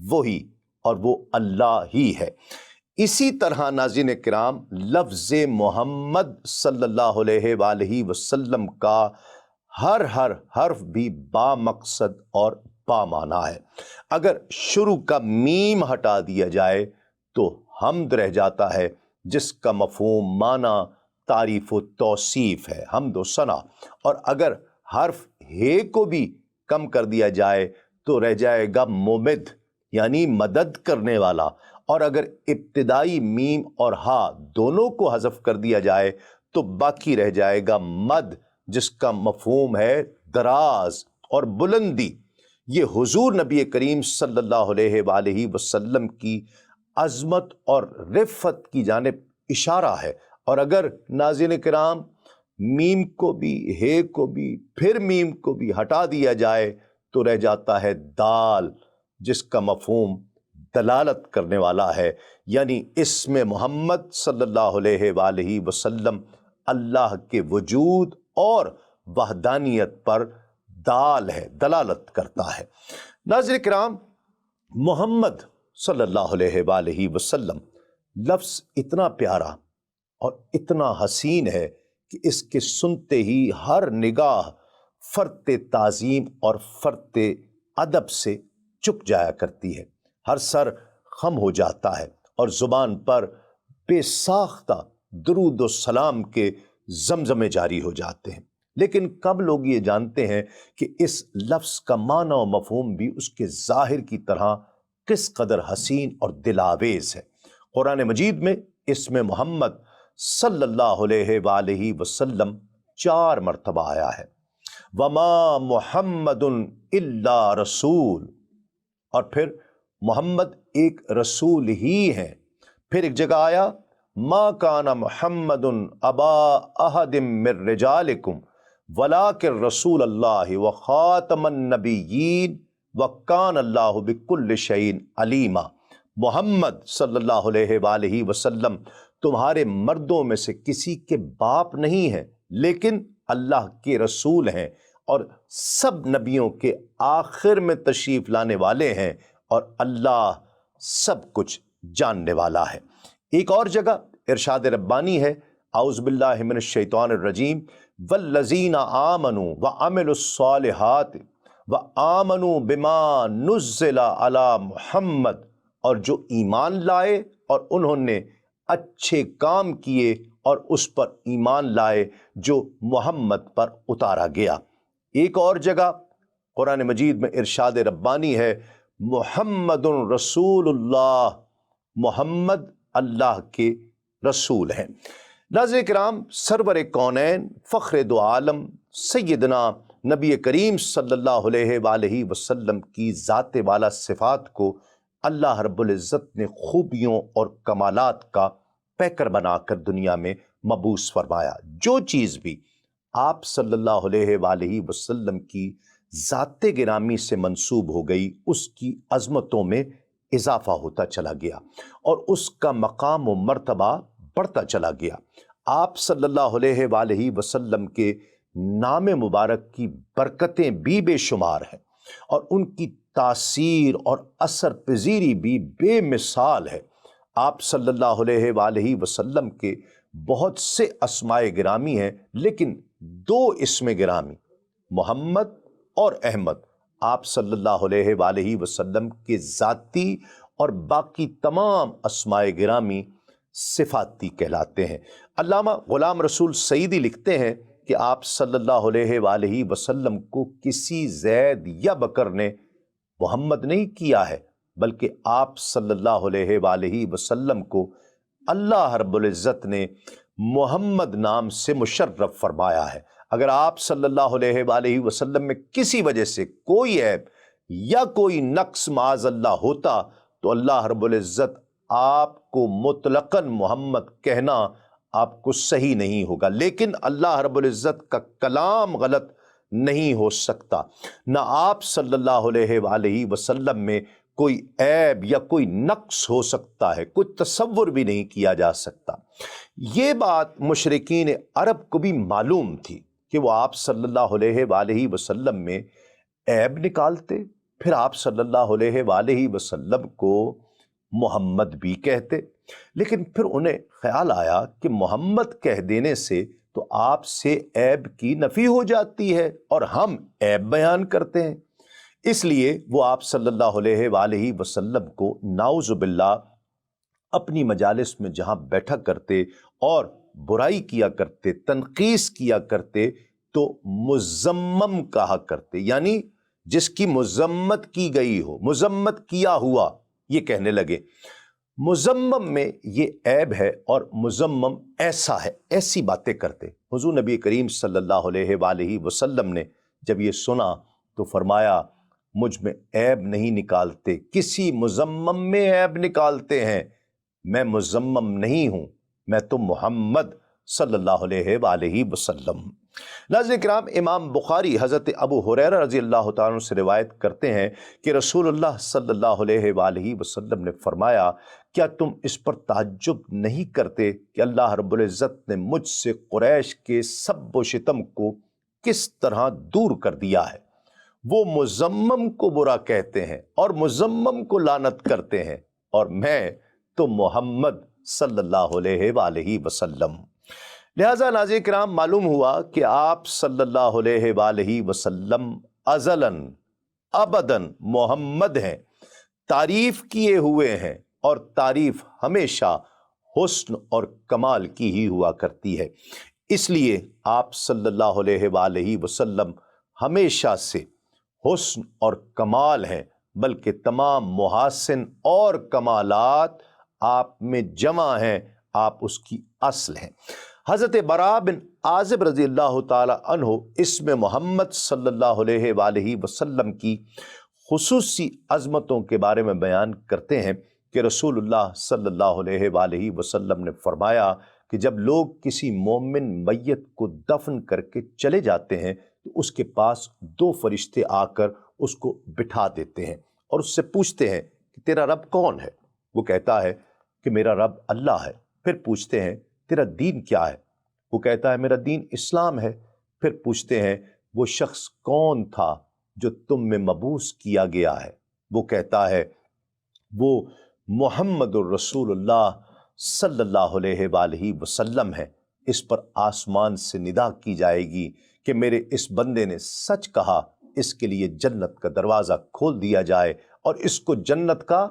وہی، اور وہ اللہ ہی ہے۔ اسی طرح ناظرین کرام، لفظ محمد صلی اللہ علیہ وآلہ وسلم کا ہر حرف بھی با مقصد اور با معنی ہے۔ اگر شروع کا میم ہٹا دیا جائے تو حمد رہ جاتا ہے، جس کا مفہوم معنی تعریف و توصیف ہے، حمد و ثنا۔ اور اگر حرف ہے کو بھی کم کر دیا جائے تو رہ جائے گا ممد، یعنی مدد کرنے والا۔ اور اگر ابتدائی میم اور ہا دونوں کو حذف کر دیا جائے تو باقی رہ جائے گا مد، جس کا مفہوم ہے دراز اور بلندی۔ یہ حضور نبی کریم صلی اللہ علیہ وآلہ وسلم کی عظمت اور رفت کی جانب اشارہ ہے۔ اور اگر ناظرین کرام میم کو بھی ہے کو بھی پھر میم کو بھی ہٹا دیا جائے تو رہ جاتا ہے دال، جس کا مفہوم دلالت کرنے والا ہے، یعنی اسم محمد صلی اللہ علیہ وآلہ وسلم اللہ کے وجود اور وحدانیت پر دال ہے، دلالت کرتا ہے۔ ناظرین کرام، محمد صلی اللہ علیہ وآلہ وسلم لفظ اتنا پیارا اور اتنا حسین ہے کہ اس کے سنتے ہی ہر نگاہ فرط تعظیم اور فرط ادب سے چک جایا کرتی ہے، ہر سر خم ہو جاتا ہے اور زبان پر بے ساختہ درود و سلام کے زمزمے جاری ہو جاتے ہیں۔ لیکن کب لوگ یہ جانتے ہیں کہ اس لفظ کا معنی و مفہوم بھی اس کے ظاہر کی طرح کس قدر حسین اور دل آویز ہے۔ قرآن مجید میں اسم محمد صلی اللہ علیہ وآلہ وسلم 4 مرتبہ آیا ہے۔ وما محمد الا رسول، اور پھر محمد ایک رسول ہی ہیں۔ پھر ایک جگہ آیا ما کان محمد ابا احد من رجالکم ولکن رسول اللہ وخاتم النبیین وکان اللہ بکل شیء علیما۔ محمد صلی اللہ علیہ وآلہ وسلم تمہارے مردوں میں سے کسی کے باپ نہیں ہیں، لیکن اللہ کے رسول ہیں اور سب نبیوں کے آخر میں تشریف لانے والے ہیں، اور اللہ سب کچھ جاننے والا ہے۔ ایک اور جگہ ارشاد ربانی ہے، اعوذ باللہ من الشیطان الرجیم، والذین آمنوا وعملوا الصالحات وآمنوا بما نزل علی محمد، اور جو ایمان لائے اور انہوں نے اچھے کام کیے اور اس پر ایمان لائے جو محمد پر اتارا گیا۔ ایک اور جگہ قرآن مجید میں ارشاد ربانی ہے، محمد رسول اللہ، محمد اللہ کے رسول ہیں۔ ناظرین کرام، سرور کونین، فخر دو عالم، سیدنا نبی کریم صلی اللہ علیہ وآلہ وسلم کی ذات والا صفات کو اللہ رب العزت نے خوبیوں اور کمالات کا پیکر بنا کر دنیا میں مبعوث فرمایا۔ جو چیز بھی آپ صلی اللہ علیہ وآلہ وسلم کی ذات گرامی سے منسوب ہو گئی، اس کی عظمتوں میں اضافہ ہوتا چلا گیا اور اس کا مقام و مرتبہ بڑھتا چلا گیا۔ آپ صلی اللہ علیہ وآلہ وسلم کے نام مبارک کی برکتیں بھی بے شمار ہیں اور ان کی تاثیر اور اثر پذیری بھی بے مثال ہے۔ آپ صلی اللہ علیہ وآلہ وسلم کے بہت سے اسماء گرامی ہیں، لیکن 2 اسم گرامی محمد اور احمد آپ صلی اللہ علیہ وآلہ وسلم کے ذاتی اور باقی تمام اسماء گرامی صفاتی کہلاتے ہیں۔ علامہ غلام رسول سعیدی لکھتے ہیں کہ آپ صلی اللہ علیہ وآلہ وسلم کو کسی زید یا بکر نے محمد نہیں کیا ہے، بلکہ آپ صلی اللہ علیہ وآلہ وسلم کو اللہ رب العزت نے محمد نام سے مشرف فرمایا ہے۔ اگر آپ صلی اللہ علیہ وآلہ وسلم میں کسی وجہ سے کوئی عیب یا کوئی نقص معاذ اللہ ہوتا تو اللہ رب العزت آپ کو مطلقاً محمد کہنا آپ کو صحیح نہیں ہوگا، لیکن اللہ رب العزت کا کلام غلط نہیں ہو سکتا۔ نہ آپ صلی اللہ علیہ وآلہ وسلم میں کوئی عیب یا کوئی نقص ہو سکتا ہے، کوئی تصور بھی نہیں کیا جا سکتا۔ یہ بات مشرکین عرب کو بھی معلوم تھی کہ وہ آپ صلی اللہ علیہ وآلہ وسلم میں عیب نکالتے، پھر آپ صلی اللہ علیہ وآلہ وسلم کو محمد بھی کہتے، لیکن پھر انہیں خیال آیا کہ محمد کہہ دینے سے تو آپ سے عیب کی نفی ہو جاتی ہے اور ہم عیب بیان کرتے ہیں، اس لیے وہ آپ صلی اللہ علیہ وآلہ وسلم کو نعوذ باللہ اپنی مجالس میں جہاں بیٹھا کرتے اور برائی کیا کرتے، تنقیص کیا کرتے تو مذمم کہا کرتے، یعنی جس کی مذمت کی گئی ہو، مذمت کیا ہوا، یہ کہنے لگے۔ مذمم میں یہ عیب ہے اور مذمم ایسا ہے، ایسی باتیں کرتے۔ حضور نبی کریم صلی اللہ علیہ وآلہ وسلم نے جب یہ سنا تو فرمایا مجھ میں عیب نہیں نکالتے، کسی مذمم میں عیب نکالتے ہیں، میں مذمم نہیں ہوں، میں تو محمد صلی اللہ علیہ وآلہ وسلم۔ ناظرین کرام، امام بخاری حضرت ابو ہریرہ رضی اللہ تعالیٰ عنہ سے روایت کرتے ہیں کہ رسول اللہ صلی اللہ علیہ وآلہ وسلم نے فرمایا، کیا تم اس پر تعجب نہیں کرتے کہ اللہ رب العزت نے مجھ سے قریش کے سب و شتم کو کس طرح دور کر دیا ہے؟ وہ مزمم کو برا کہتے ہیں اور مزمم کو لعنت کرتے ہیں، اور میں تو محمد صلی اللہ علیہ وآلہ وسلم۔ لہٰذا ناظرین کرام، معلوم ہوا کہ آپ صلی اللہ علیہ وآلہ وسلم ازلاً ابداً محمد ہیں، تعریف کیے ہوئے ہیں، اور تعریف ہمیشہ حسن اور کمال کی ہی ہوا کرتی ہے۔ اس لیے آپ صلی اللہ علیہ وآلہ وسلم ہمیشہ سے حسن اور کمال ہیں، بلکہ تمام محاسن اور کمالات آپ میں جمع ہیں، آپ اس کی اصل ہیں۔ حضرت براء بن عازب رضی اللہ تعالی عنہ اس میں محمد صلی اللہ علیہ وآلہ وسلم کی خصوصی عظمتوں کے بارے میں بیان کرتے ہیں کہ رسول اللہ صلی اللہ علیہ وآلہ وسلم نے فرمایا کہ جب لوگ کسی مومن میت کو دفن کر کے چلے جاتے ہیں تو اس کے پاس دو فرشتے آ کر اس کو بٹھا دیتے ہیں اور اس سے پوچھتے ہیں کہ تیرا رب کون ہے؟ وہ کہتا ہے کہ میرا رب اللہ ہے۔ پھر پوچھتے ہیں تیرا دین کیا ہے؟ وہ کہتا ہے میرا دین اسلام ہے۔ پھر پوچھتے ہیں وہ شخص کون تھا جو تم میں مبعوث کیا گیا ہے؟ وہ کہتا ہے وہ محمد الرسول اللہ صلی اللہ علیہ وآلہ وسلم ہے۔ اس پر آسمان سے ندا کی جائے گی کہ میرے اس بندے نے سچ کہا، اس کے لیے جنت کا دروازہ کھول دیا جائے اور اس کو جنت کا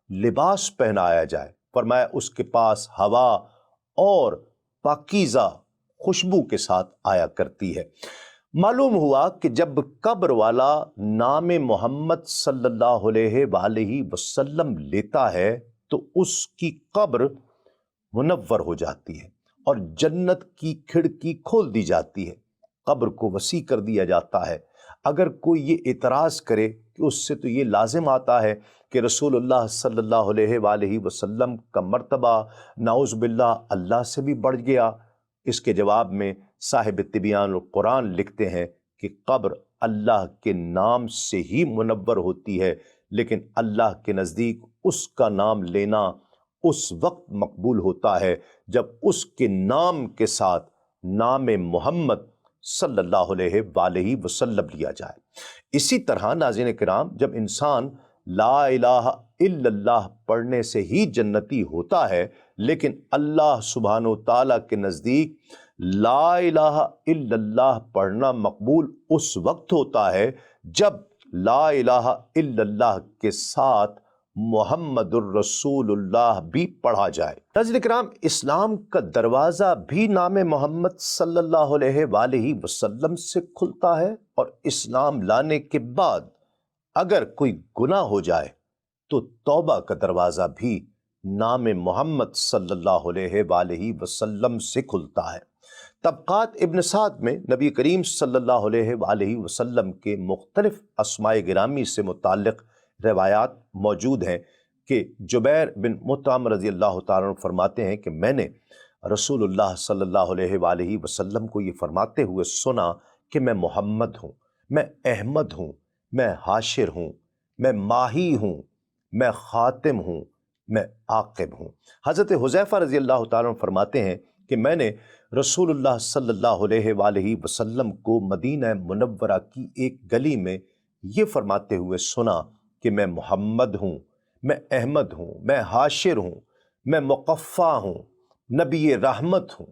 لباس پہنایا جائے۔ فرمایا اس کے پاس ہوا اور پاکیزہ خوشبو کے ساتھ آیا کرتی ہے۔ معلوم ہوا کہ جب قبر والا نام محمد صلی اللہ علیہ وآلہ وسلم لیتا ہے تو اس کی قبر منور ہو جاتی ہے اور جنت کی کھڑکی کھول دی جاتی ہے، قبر کو وسیع کر دیا جاتا ہے۔ اگر کوئی یہ اعتراض کرے کہ اس سے تو یہ لازم آتا ہے کہ رسول اللہ صلی اللہ علیہ وآلہ وسلم کا مرتبہ نعوذ باللہ اللہ سے بھی بڑھ گیا، اس کے جواب میں صاحب تبیان القرآن لکھتے ہیں کہ قبر اللہ کے نام سے ہی منور ہوتی ہے، لیکن اللہ کے نزدیک اس کا نام لینا اس وقت مقبول ہوتا ہے جب اس کے نام کے ساتھ نام محمد صلی اللہ علیہ وآلہ وسلم لیا جائے۔ اسی طرح ناظرین کرام، جب انسان لا الہ الا اللہ پڑھنے سے ہی جنتی ہوتا ہے، لیکن اللہ سبحانہ وتعالیٰ کے نزدیک لا الہ الا اللہ پڑھنا مقبول اس وقت ہوتا ہے جب لا الہ الا اللہ کے ساتھ محمد الرسول اللہ بھی پڑھا جائے۔ ناظرین کرام، اسلام کا دروازہ بھی نام محمد صلی اللہ علیہ وآلہ وسلم سے کھلتا ہے، اور اسلام لانے کے بعد اگر کوئی گناہ ہو جائے تو توبہ کا دروازہ بھی نام محمد صلی اللہ علیہ وآلہ وسلم سے کھلتا ہے۔ طبقات ابن سعد میں نبی کریم صلی اللہ علیہ وآلہ وسلم کے مختلف اسماء گرامی سے متعلق روایات موجود ہیں کہ جبیر بن مطعم رضی اللہ تعالیٰ عنہ فرماتے ہیں کہ میں نے رسول اللہ صلی اللہ علیہ وآلہ وسلم کو یہ فرماتے ہوئے سنا کہ میں محمد ہوں، میں احمد ہوں، میں حاشر ہوں، میں ماہی ہوں، میں خاتم ہوں، میں عاقب ہوں۔ حضرت حذیفہ رضی اللہ تعالیٰ عنہ فرماتے ہیں کہ میں نے رسول اللہ صلی اللہ علیہ وآلہ وسلم کو مدینہ منورہ کی ایک گلی میں یہ فرماتے ہوئے سنا کہ میں محمد ہوں، میں احمد ہوں، میں حاشر ہوں، میں مقفع ہوں، نبی رحمت ہوں۔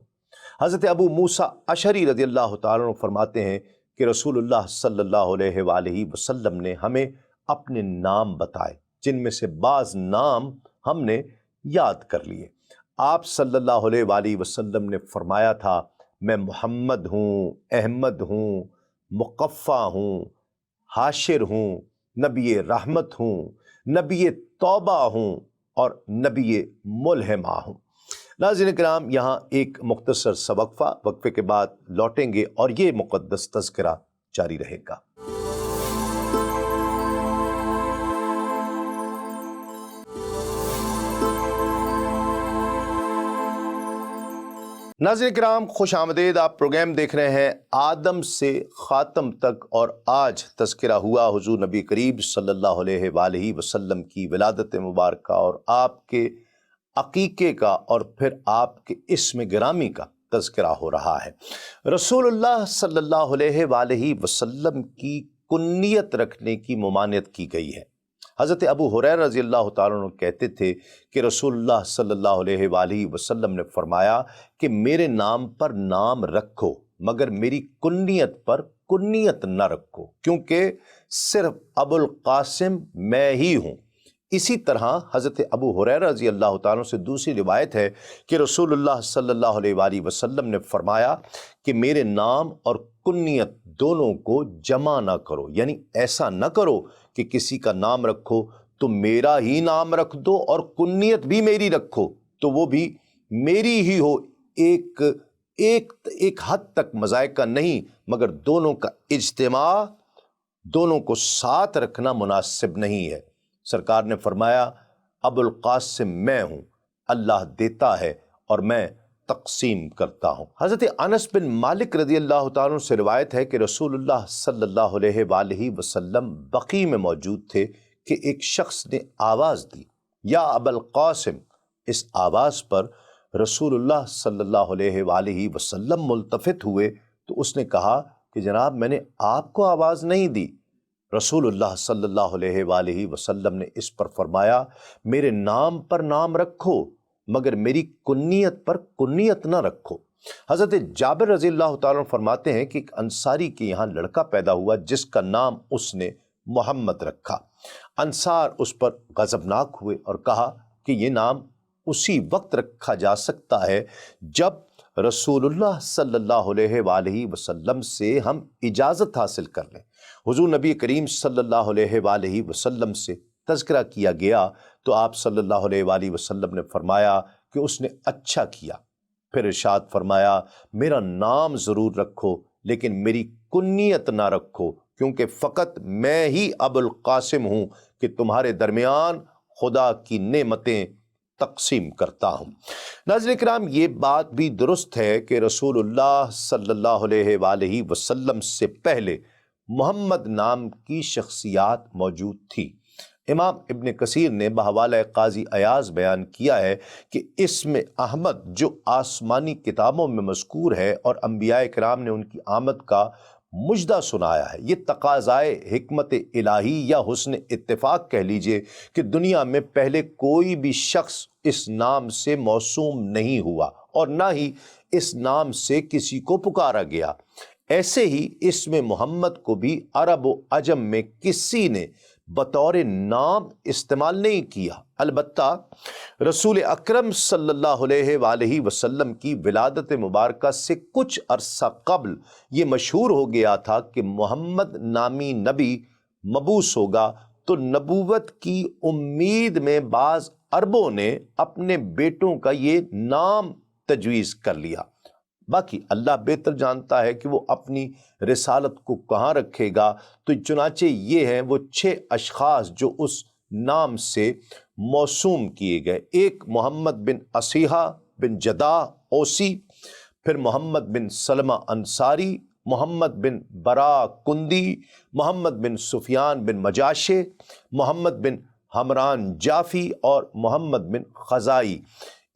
حضرت ابو موسیٰ اشعری رضی اللہ تعالیٰ عنہ فرماتے ہیں کہ رسول اللہ صلی اللہ علیہ وآلہ وسلم نے ہمیں اپنے نام بتائے، جن میں سے بعض نام ہم نے یاد کر لیے۔ آپ صلی اللہ علیہ وآلہ وسلم نے فرمایا تھا میں محمد ہوں، احمد ہوں، مقفع ہوں، حاشر ہوں، نبی رحمت ہوں، نبی توبہ ہوں اور نبی ملہمہ ہوں۔ ناظرین کرام، یہاں ایک مختصر سا وقفے کے بعد لوٹیں گے اور یہ مقدس تذکرہ جاری رہے گا۔ ناظرین کرام، خوش آمدید۔ آپ پروگرام دیکھ رہے ہیں آدم سے خاتم تک، اور آج تذکرہ ہوا حضور نبی کریم صلی اللہ علیہ وآلہ وسلم کی ولادت مبارکہ اور آپ کے عقیقے کا اور پھر آپ کے اسم گرامی کا تذکرہ ہو رہا ہے۔ رسول اللہ صلی اللہ علیہ وآلہ وسلم کی کنیت رکھنے کی ممانعت کی گئی ہے۔ حضرت ابو ہریرہ رضی اللہ تعالیٰ عنہ کہتے تھے کہ رسول اللہ صلی اللہ علیہ وآلہ وسلم نے فرمایا کہ میرے نام پر نام رکھو مگر میری کنیت پر کنیت نہ رکھو، کیونکہ صرف ابو القاسم میں ہی ہوں۔ اسی طرح حضرت ابو ہریرہ رضی اللہ تعالیٰ عنہ سے دوسری روایت ہے کہ رسول اللہ صلی اللہ علیہ وآلہ وسلم نے فرمایا کہ میرے نام اور کنیت دونوں کو جمع نہ کرو، یعنی ایسا نہ کرو کہ کسی کا نام رکھو تو میرا ہی نام رکھ دو اور کنیت بھی میری رکھو تو وہ بھی میری ہی ہو۔ ایک حد تک مذائقہ نہیں، مگر دونوں کا اجتماع، دونوں کو ساتھ رکھنا مناسب نہیں ہے۔ سرکار نے فرمایا ابو القاسم میں ہوں، اللہ دیتا ہے اور میں تقسیم کرتا ہوں۔ حضرت انس بن مالک رضی اللہ تعالیٰ عنہ سے روایت ہے کہ رسول اللہ صلی اللہ علیہ وآلہ وسلم بقیع میں موجود تھے کہ ایک شخص نے آواز دی، یا ابا القاسم۔ اس آواز پر رسول اللہ صلی اللہ علیہ وآلہ وسلم ملتفت ہوئے تو اس نے کہا کہ جناب میں نے آپ کو آواز نہیں دی۔ رسول اللہ صلی اللہ علیہ وآلہ وسلم نے اس پر فرمایا میرے نام پر نام رکھو مگر میری کنیت پر کنیت نہ رکھو۔ حضرت جابر رضی اللہ تعالیٰ عنہ فرماتے ہیں کہ ایک انصاری کے یہاں لڑکا پیدا ہوا جس کا نام اس نے محمد رکھا۔ انصار اس پر غضبناک ہوئے اور کہا کہ یہ نام اسی وقت رکھا جا سکتا ہے جب رسول اللہ صلی اللہ علیہ وآلہ وسلم سے ہم اجازت حاصل کر لیں۔ حضور نبی کریم صلی اللہ علیہ وآلہ وسلم سے تذکرہ کیا گیا تو آپ صلی اللہ علیہ وآلہ وسلم نے فرمایا کہ اس نے اچھا کیا۔ پھر ارشاد فرمایا میرا نام ضرور رکھو لیکن میری کنیت نہ رکھو، کیونکہ فقط میں ہی ابو القاسم ہوں کہ تمہارے درمیان خدا کی نعمتیں تقسیم کرتا ہوں۔ ناظرین کرام، یہ بات بھی درست ہے کہ رسول اللہ صلی اللہ علیہ وآلہ وسلم سے پہلے محمد نام کی شخصیات موجود تھی۔ امام ابن کثیر نے بحوالہ قاضی ایاز بیان کیا ہے کہ اسم احمد جو آسمانی کتابوں میں مذکور ہے اور انبیاء کرام نے ان کی آمد کا مجدہ سنایا ہے، یہ تقاضائے حکمت الہی یا حسن اتفاق کہہ لیجئے کہ دنیا میں پہلے کوئی بھی شخص اس نام سے موسوم نہیں ہوا اور نہ ہی اس نام سے کسی کو پکارا گیا۔ ایسے ہی اسم محمد کو بھی عرب و عجم میں کسی نے بطور نام استعمال نہیں کیا۔ البتہ رسول اکرم صلی اللہ علیہ وآلہ وسلم کی ولادت مبارکہ سے کچھ عرصہ قبل یہ مشہور ہو گیا تھا کہ محمد نامی نبی مبعوث ہوگا، تو نبوت کی امید میں بعض عربوں نے اپنے بیٹوں کا یہ نام تجویز کر لیا۔ باقی اللہ بہتر جانتا ہے کہ وہ اپنی رسالت کو کہاں رکھے گا، تو چنانچہ یہ ہیں وہ 6 اشخاص جو اس نام سے موسوم کیے گئے۔ ایک محمد بن اصیحہ بن جدہ اوسی، پھر محمد بن سلمہ انصاری، محمد بن برا کندی، محمد بن سفیان بن مجاشے، محمد بن حمران جافی اور محمد بن خزائی۔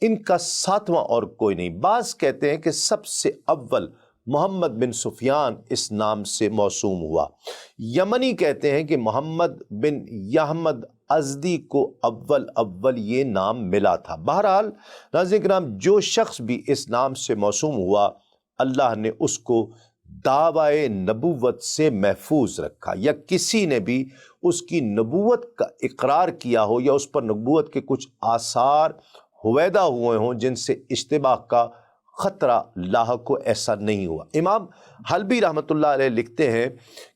ان کا 7واں اور کوئی نہیں۔ بعض کہتے ہیں کہ سب سے اول محمد بن سفیان اس نام سے موسوم ہوا۔ یمنی کہتے ہیں کہ محمد بن یحمد ازدی کو اول یہ نام ملا تھا۔ بہرحال ناظرین کرام، جو شخص بھی اس نام سے موسوم ہوا اللہ نے اس کو دعوی نبوت سے محفوظ رکھا، یا کسی نے بھی اس کی نبوت کا اقرار کیا ہو یا اس پر نبوت کے کچھ آثار ہویدہ ہوئے ہوں جن سے اشتباہ کا خطرہ لاحق کو، ایسا نہیں ہوا۔ امام حلبی رحمۃ اللہ علیہ لکھتے ہیں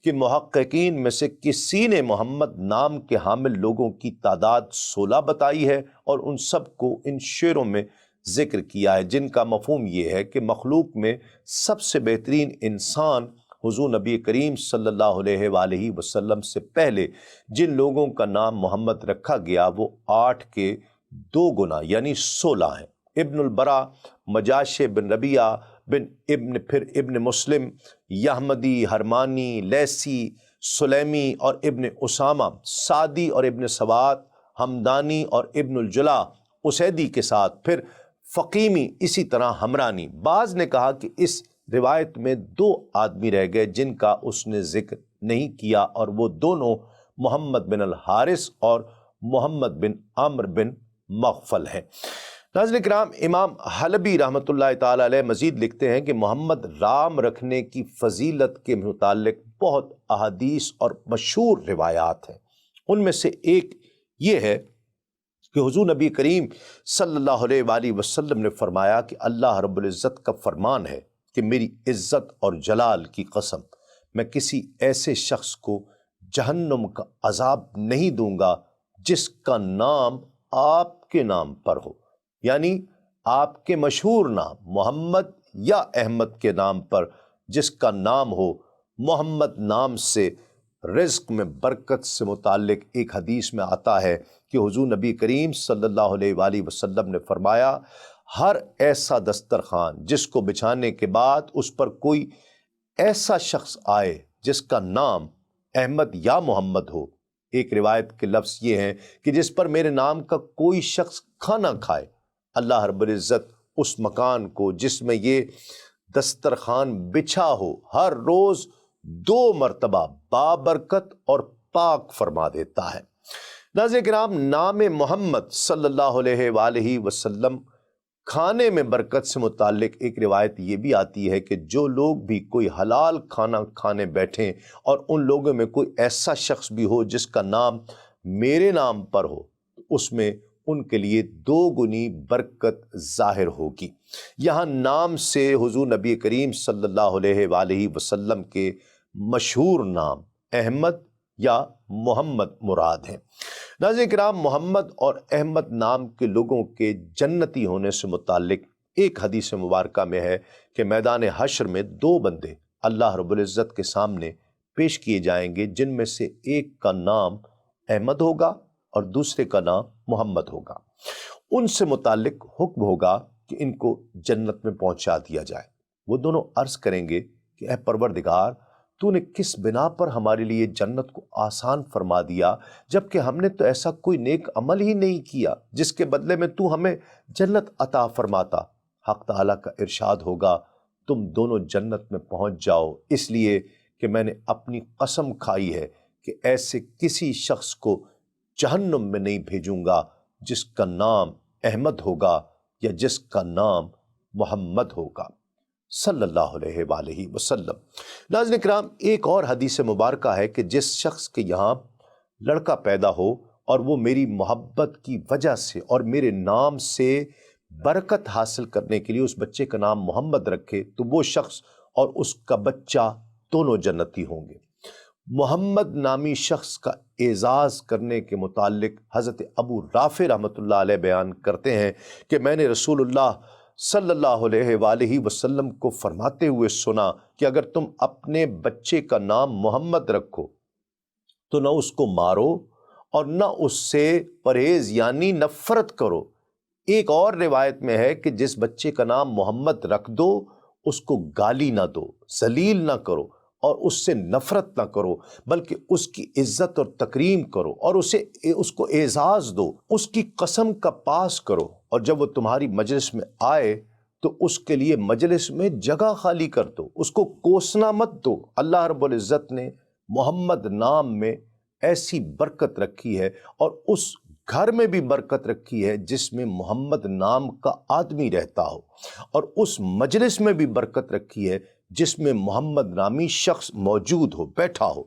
کہ محققین میں سے کسی نے محمد نام کے حامل لوگوں کی تعداد 16 بتائی ہے اور ان سب کو ان شعروں میں ذکر کیا ہے، جن کا مفہوم یہ ہے کہ مخلوق میں سب سے بہترین انسان حضور نبی کریم صلی اللہ علیہ وآلہ وسلم سے پہلے جن لوگوں کا نام محمد رکھا گیا وہ 8 کے 2 گنا یعنی 16 ہیں۔ ابن البرا، مجاشع بن ربیعہ بن پھر ابن مسلم، یحمدی، حرمانی، لیسی، سلیمی اور ابن اسامہ، سعدی اور ابن سواد، ہمدانی اور ابن الجلا اسیدی کے ساتھ، پھر فقیمی، اسی طرح ہمرانی۔ بعض نے کہا کہ اس روایت میں 2 آدمی رہ گئے جن کا اس نے ذکر نہیں کیا، اور وہ دونوں محمد بن الحارث اور محمد بن عمرو بن مغفل ہیں۔ ناظرین کرام، امام حلبی رحمۃ اللہ تعالی علیہ مزید لکھتے ہیں کہ محمد رام رکھنے کی فضیلت کے متعلق بہت احادیث اور مشہور روایات ہیں۔ ان میں سے ایک یہ ہے کہ حضور نبی کریم صلی اللہ علیہ وآلہ وسلم نے فرمایا کہ اللہ رب العزت کا فرمان ہے کہ میری عزت اور جلال کی قسم، میں کسی ایسے شخص کو جہنم کا عذاب نہیں دوں گا جس کا نام آپ کے نام پر ہو، یعنی آپ کے مشہور نام محمد یا احمد کے نام پر جس کا نام ہو۔ محمد نام سے رزق میں برکت سے متعلق ایک حدیث میں آتا ہے کہ حضور نبی کریم صلی اللہ علیہ وآلہ وسلم نے فرمایا، ہر ایسا دسترخوان جس کو بچھانے کے بعد اس پر کوئی ایسا شخص آئے جس کا نام احمد یا محمد ہو، ایک روایت کے لفظ یہ ہیں کہ جس پر میرے نام کا کوئی شخص کھانا کھائے، اللہ رب العزت اس مکان کو جس میں یہ دسترخوان بچھا ہو ہر روز 2 مرتبہ بابرکت اور پاک فرما دیتا ہے۔ ناظرین کرام، نام محمد صلی اللہ علیہ وآلہ وسلم کھانے میں برکت سے متعلق ایک روایت یہ بھی آتی ہے کہ جو لوگ بھی کوئی حلال کھانا کھانے بیٹھیں اور ان لوگوں میں کوئی ایسا شخص بھی ہو جس کا نام میرے نام پر ہو، اس میں ان کے لیے 2 گنی برکت ظاہر ہوگی۔ یہاں نام سے حضور نبی کریم صلی اللہ علیہ وآلہ وسلم کے مشہور نام احمد یا محمد مراد ہیں۔ ناظرین کرام، محمد اور احمد نام کے لوگوں کے جنتی ہونے سے متعلق ایک حدیث مبارکہ میں ہے کہ میدان حشر میں 2 بندے اللہ رب العزت کے سامنے پیش کیے جائیں گے، جن میں سے ایک کا نام احمد ہوگا اور دوسرے کا نام محمد ہوگا۔ ان سے متعلق حکم ہوگا کہ ان کو جنت میں پہنچا دیا جائے۔ وہ دونوں عرض کریں گے کہ اے پروردگار، تو نے کس بنا پر ہمارے لیے جنت کو آسان فرما دیا، جبکہ ہم نے تو ایسا کوئی نیک عمل ہی نہیں کیا جس کے بدلے میں تو ہمیں جنت عطا فرماتا۔ حق تعالیٰ کا ارشاد ہوگا، تم دونوں جنت میں پہنچ جاؤ، اس لیے کہ میں نے اپنی قسم کھائی ہے کہ ایسے کسی شخص کو جہنم میں نہیں بھیجوں گا جس کا نام احمد ہوگا یا جس کا نام محمد ہوگا صلی اللہ علیہ وآلہ وسلم۔ ناظرین کرام، ایک اور حدیث مبارکہ ہے کہ جس شخص کے یہاں لڑکا پیدا ہو اور وہ میری محبت کی وجہ سے اور میرے نام سے برکت حاصل کرنے کے لیے اس بچے کا نام محمد رکھے، تو وہ شخص اور اس کا بچہ دونوں جنتی ہوں گے۔ محمد نامی شخص کا اعزاز کرنے کے متعلق حضرت ابو رافع رحمۃ اللہ علیہ بیان کرتے ہیں کہ میں نے رسول اللہ صلی اللہ علیہ وآلہ وسلم کو فرماتے ہوئے سنا کہ اگر تم اپنے بچے کا نام محمد رکھو تو نہ اس کو مارو اور نہ اس سے پرہیز یعنی نفرت کرو۔ ایک اور روایت میں ہے کہ جس بچے کا نام محمد رکھ دو اس کو گالی نہ دو، ذلیل نہ کرو اور اس سے نفرت نہ کرو، بلکہ اس کی عزت اور تکریم کرو اور اس کو اعزاز دو، اس کی قسم کا پاس کرو، اور جب وہ تمہاری مجلس میں آئے تو اس کے لیے مجلس میں جگہ خالی کر دو، اس کو کوسنا مت دو۔ اللہ رب العزت نے محمد نام میں ایسی برکت رکھی ہے اور اس گھر میں بھی برکت رکھی ہے جس میں محمد نام کا آدمی رہتا ہو، اور اس مجلس میں بھی برکت رکھی ہے جس میں محمد نامی شخص موجود ہو، بیٹھا ہو۔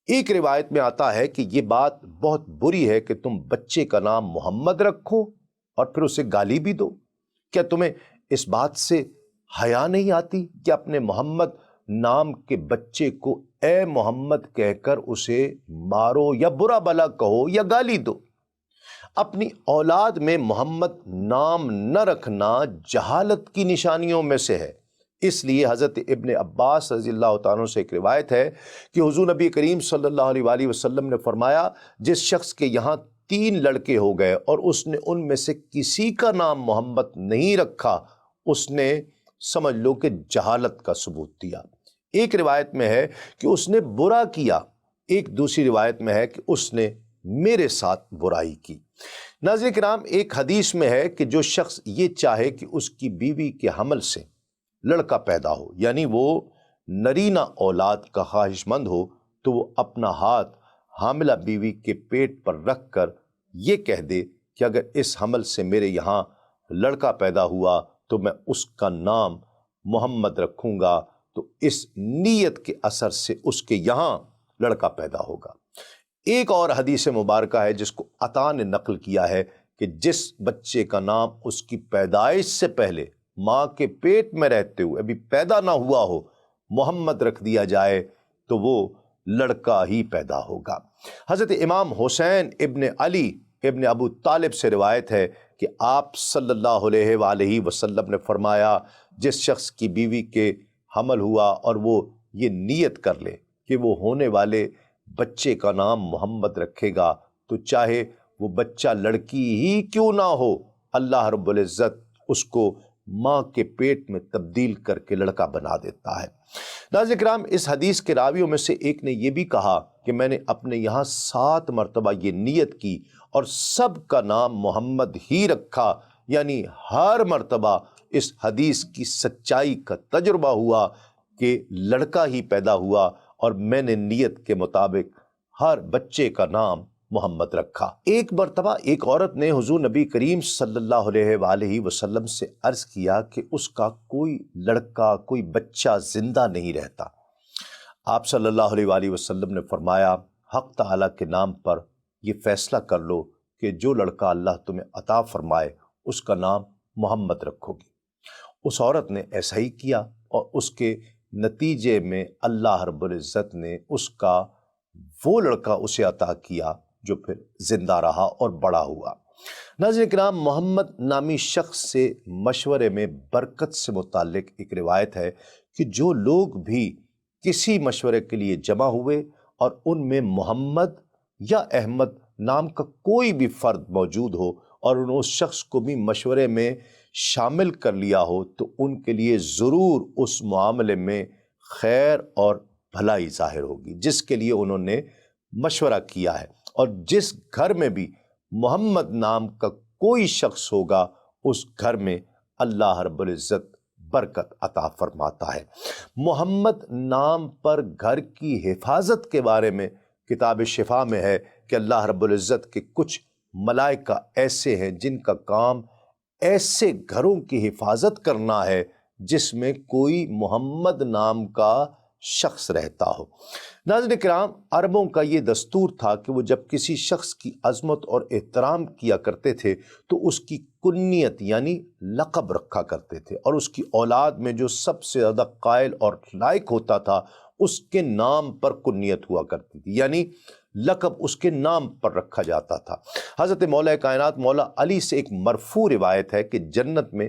ایک روایت میں آتا ہے کہ یہ بات بہت بری ہے کہ تم بچے کا نام محمد رکھو اور پھر اسے گالی بھی دو۔ کیا تمہیں اس بات سے حیا نہیں آتی کہ اپنے محمد نام کے بچے کو اے محمد کہہ کر اسے مارو یا برا بھلا کہو یا گالی دو؟ اپنی اولاد میں محمد نام نہ رکھنا جہالت کی نشانیوں میں سے ہے۔ اس لیے حضرت ابن عباس رضی اللہ تعالیٰ عنہ سے ایک روایت ہے کہ حضور نبی کریم صلی اللہ علیہ وآلہ وسلم نے فرمایا، جس شخص کے یہاں 3 لڑکے ہو گئے اور اس نے ان میں سے کسی کا نام محمد نہیں رکھا، اس نے سمجھ لو کہ جہالت کا ثبوت دیا۔ ایک روایت میں ہے کہ اس نے برا کیا، ایک دوسری روایت میں ہے کہ اس نے میرے ساتھ برائی کی۔ ناظرین کرام، ایک حدیث میں ہے کہ جو شخص یہ چاہے کہ اس کی بیوی کے حمل سے لڑکا پیدا ہو، یعنی وہ نرینہ اولاد کا خواہش مند ہو، تو وہ اپنا ہاتھ حاملہ بیوی کے پیٹ پر رکھ کر یہ کہہ دے کہ اگر اس حمل سے میرے یہاں لڑکا پیدا ہوا تو میں اس کا نام محمد رکھوں گا، تو اس نیت کے اثر سے اس کے یہاں لڑکا پیدا ہوگا۔ ایک اور حدیث مبارکہ ہے جس کو عطا نے نقل کیا ہے کہ جس بچے کا نام اس کی پیدائش سے پہلے ماں کے پیٹ میں رہتے ہوئے ابھی پیدا نہ ہوا ہو محمد رکھ دیا جائے تو وہ لڑکا ہی پیدا ہوگا۔ حضرت امام حسین ابن علی ابن ابو طالب سے روایت ہے کہ آپ صلی اللہ علیہ وآلہ وسلم نے فرمایا، جس شخص کی بیوی کے حمل ہوا اور وہ یہ نیت کر لے کہ وہ ہونے والے بچے کا نام محمد رکھے گا، تو چاہے وہ بچہ لڑکی ہی کیوں نہ ہو، اللہ رب العزت اس کو ماں کے پیٹ میں تبدیل کر کے لڑکا بنا دیتا ہے۔ ناظرین کرام، اس حدیث کے راویوں میں سے ایک نے یہ بھی کہا کہ میں نے اپنے یہاں 7 مرتبہ یہ نیت کی اور سب کا نام محمد ہی رکھا، یعنی ہر مرتبہ اس حدیث کی سچائی کا تجربہ ہوا کہ لڑکا ہی پیدا ہوا اور میں نے نیت کے مطابق ہر بچے کا نام محمد رکھا۔ ایک مرتبہ ایک عورت نے حضور نبی کریم صلی اللہ علیہ وآلہ وسلم سے عرض کیا کہ اس کا کوئی لڑکا، کوئی بچہ زندہ نہیں رہتا۔ آپ صلی اللہ علیہ وآلہ وسلم نے فرمایا، حق تعالیٰ کے نام پر یہ فیصلہ کر لو کہ جو لڑکا اللہ تمہیں عطا فرمائے اس کا نام محمد رکھو گی۔ اس عورت نے ایسا ہی کیا اور اس کے نتیجے میں اللہ رب العزت نے اس کا وہ لڑکا اسے عطا کیا جو پھر زندہ رہا اور بڑا ہوا۔ ناظرین کرام، محمد نامی شخص سے مشورے میں برکت سے متعلق ایک روایت ہے کہ جو لوگ بھی کسی مشورے کے لیے جمع ہوئے اور ان میں محمد یا احمد نام کا کوئی بھی فرد موجود ہو اور انہوں اس شخص کو بھی مشورے میں شامل کر لیا ہو تو ان کے لیے ضرور اس معاملے میں خیر اور بھلائی ظاہر ہوگی جس کے لیے انہوں نے مشورہ کیا ہے، اور جس گھر میں بھی محمد نام کا کوئی شخص ہوگا اس گھر میں اللہ رب العزت برکت عطا فرماتا ہے۔ محمد نام پر گھر کی حفاظت کے بارے میں کتاب شفا میں ہے کہ اللہ رب العزت کے کچھ ملائکہ ایسے ہیں جن کا کام ایسے گھروں کی حفاظت کرنا ہے جس میں کوئی محمد نام کا شخص رہتا ہو۔ ناظرین کرام، عربوں کا یہ دستور تھا کہ وہ جب کسی شخص کی عظمت اور احترام کیا کرتے تھے تو اس کی کنیت یعنی لقب رکھا کرتے تھے، اور اس کی اولاد میں جو سب سے زیادہ قائل اور لائق ہوتا تھا اس کے نام پر کنیت ہوا کرتی تھی، یعنی لقب اس کے نام پر رکھا جاتا تھا۔ حضرت مولا کائنات مولا علی سے ایک مرفوع روایت ہے کہ جنت میں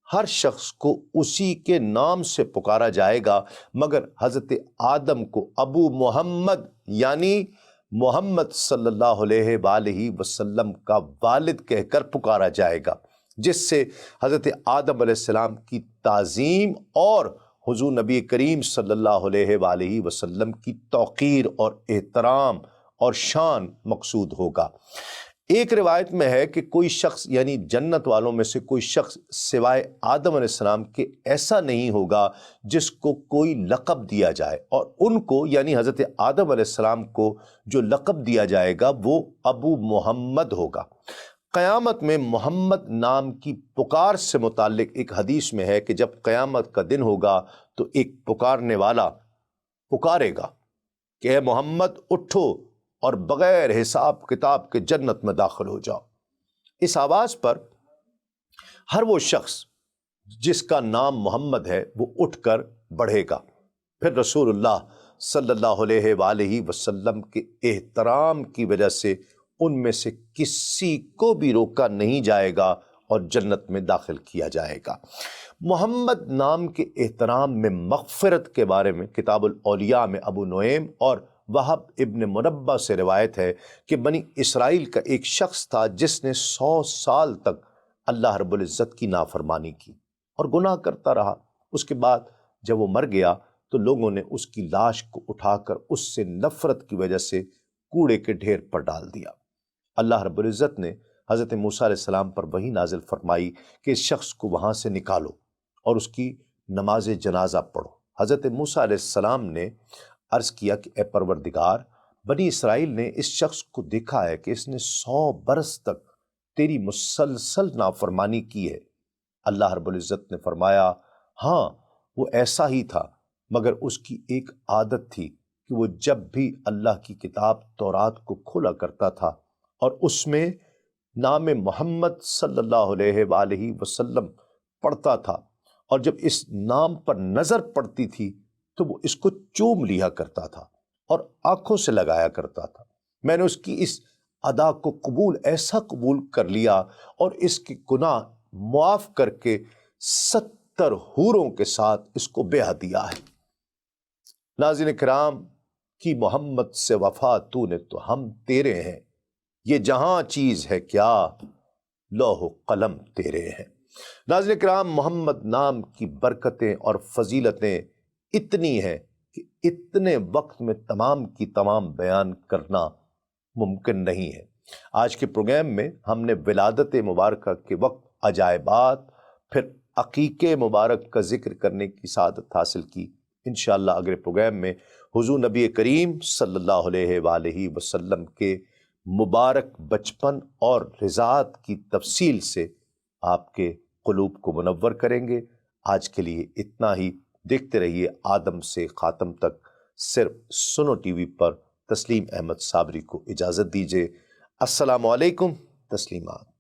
ہر شخص کو اسی کے نام سے پکارا جائے گا مگر حضرت آدم کو ابو محمد یعنی محمد صلی اللہ علیہ وآلہ وسلم کا والد کہہ کر پکارا جائے گا، جس سے حضرت آدم علیہ السلام کی تعظیم اور حضور نبی کریم صلی اللہ علیہ وآلہ وسلم کی توقیر اور احترام اور شان مقصود ہوگا۔ ایک روایت میں ہے کہ کوئی شخص یعنی جنت والوں میں سے کوئی شخص سوائے آدم علیہ السلام کے ایسا نہیں ہوگا جس کو کوئی لقب دیا جائے، اور ان کو یعنی حضرت آدم علیہ السلام کو جو لقب دیا جائے گا وہ ابو محمد ہوگا۔ قیامت میں محمد نام کی پکار سے متعلق ایک حدیث میں ہے کہ جب قیامت کا دن ہوگا تو ایک پکارنے والا پکارے گا کہ اے محمد اٹھو اور بغیر حساب کتاب کے جنت میں داخل ہو جاؤ۔ اس آواز پر ہر وہ شخص جس کا نام محمد ہے وہ اٹھ کر بڑھے گا، پھر رسول اللہ صلی اللہ علیہ وآلہ وسلم کے احترام کی وجہ سے ان میں سے کسی کو بھی روکا نہیں جائے گا اور جنت میں داخل کیا جائے گا۔ محمد نام کے احترام میں مغفرت کے بارے میں کتاب الاولیاء میں ابو نعیم اور وہب ابن منبہ سے روایت ہے کہ بنی اسرائیل کا ایک شخص تھا جس نے 100 سال تک اللہ رب العزت کی نافرمانی کی اور گناہ کرتا رہا۔ اس کے بعد جب وہ مر گیا تو لوگوں نے اس کی لاش کو اٹھا کر اس سے نفرت کی وجہ سے کوڑے کے ڈھیر پر ڈال دیا۔ اللہ رب العزت نے حضرت موسیٰ علیہ السلام پر وحی نازل فرمائی کہ اس شخص کو وہاں سے نکالو اور اس کی نماز جنازہ پڑھو۔ حضرت موسیٰ علیہ السلام نے عرض کیا کہ اے پروردگار، بنی اسرائیل نے اس شخص کو دیکھا ہے کہ اس نے 100 برس تک تیری مسلسل نافرمانی کی ہے۔ اللہ رب العزت نے فرمایا، ہاں وہ ایسا ہی تھا، مگر اس کی ایک عادت تھی کہ وہ جب بھی اللہ کی کتاب تورات کو کھولا کرتا تھا اور اس میں نام محمد صلی اللہ علیہ وآلہ وسلم پڑھتا تھا، اور جب اس نام پر نظر پڑتی تھی تو وہ اس کو چوم لیا کرتا تھا اور آنکھوں سے لگایا کرتا تھا۔ میں نے اس کی اس ادا کو ایسا قبول کر لیا اور اس کے گناہ معاف کر کے 70 حوروں کے ساتھ اس کو بیعہ دیا ہے۔ ناظرین کرام، کی محمد سے وفا تو نے تو ہم تیرے ہیں، یہ جہاں چیز ہے کیا لوح و قلم تیرے ہیں۔ ناظرین کرام، محمد نام کی برکتیں اور فضیلتیں اتنی ہیں کہ اتنے وقت میں تمام کی تمام بیان کرنا ممکن نہیں ہے۔ آج کے پروگرام میں ہم نے ولادت مبارکہ کے وقت عجائبات، پھر عقیقے مبارک کا ذکر کرنے کی سعادت حاصل کی۔ انشاءاللہ اگلے پروگرام میں حضور نبی کریم صلی اللہ علیہ وآلہ وسلم کے مبارک بچپن اور رضاعت کی تفصیل سے آپ کے قلوب کو منور کریں گے۔ آج کے لیے اتنا ہی۔ دیکھتے رہیے آدم سے خاتم تک، صرف سنو ٹی وی پر۔ تسلیم احمد صابری کو اجازت دیجیے۔ السلام علیکم۔ تسلیمات۔